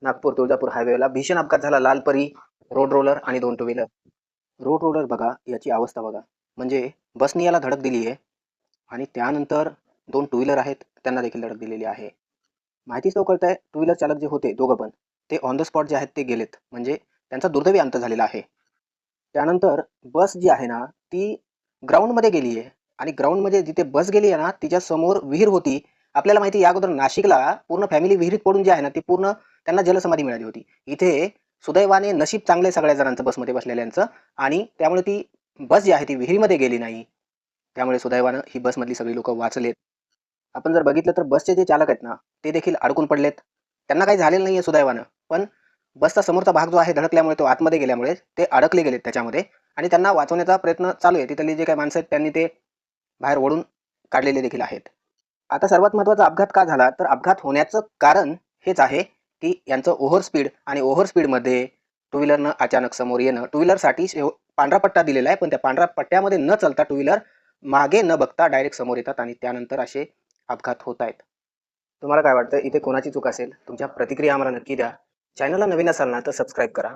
नागपूर तुळजापूर हायवेला भीषण अपघात झाला. लालपरी रोड रोलर आणि 2 टू व्हीलर. रोड रोलर बघा, याची अवस्था बघा. म्हणजे बसनी याला धडक दिली आहे आणि त्यानंतर 2 टू व्हीलर आहेत, त्यांना देखील धडक दिलेली आहे. माहितीच तो कळतंय, टू व्हीलर चालक जे होते दोघं पण, ते ऑन द स्पॉट जे आहेत ते गेलेत. म्हणजे त्यांचा दुर्दैवी अंत झालेला आहे. त्यानंतर बस जी आहे ना, ती ग्राउंडमध्ये गेली आहे आणि ग्राउंडमध्ये जिथे बस गेली आहे ना, तिच्या समोर विहीर होती. आपल्याला माहिती आहे, या अगोदर नाशिकला पूर्ण फॅमिली विहिरीत पडून जे आहे ना, ती पूर्ण त्यांना जलसमाधी मिळाली होती. इथे सुदैवाने नशीब चांगलं आहे सगळ्या जणांचं बसमध्ये बसलेल्यांचं आणि त्यामुळे ती बस जी आहे ती विहिरीमध्ये गेली नाही. त्यामुळे सुदैवानं ही बसमधली सगळी लोकं वाचलेत. आपण जर बघितलं तर बसचे जे चालक आहेत ना, ते देखील अडकून पडलेत. त्यांना काही झालेलं नाहीये सुदैवानं. पण बसचा समोरचा भाग जो आहे धडकल्यामुळे, तो आतमध्ये गेल्यामुळे ते अडकले गेलेत त्याच्यामध्ये आणि त्यांना वाचवण्याचा प्रयत्न चालू आहे. तिथली जे काही माणसं आहेत त्यांनी ते बाहेर ओढून काढलेले देखील आहेत. आता सर्वात महत्त्वाचा अपघात का झाला? तर अपघात होण्याचं कारण हेच आहे, की यांचं ओव्हर स्पीड आणि ओव्हर स्पीडमध्ये टू व्हीलरनं अचानक समोर येणं. टू व्हीलरसाठी पांढरा पट्टा दिलेला आहे, पण त्या पांढऱ्या पट्ट्यामध्ये न चालता टू व्हीलर मागे न बघता डायरेक्ट समोर येतात आणि त्यानंतर असे अपघात होत आहेत. तुम्हाला काय वाटतं, इथे कोणाची चूक असेल? तुमच्या प्रतिक्रिया आम्हाला नक्की द्या. चॅनलला नवीन असाल ना, तर सबस्क्राईब करा.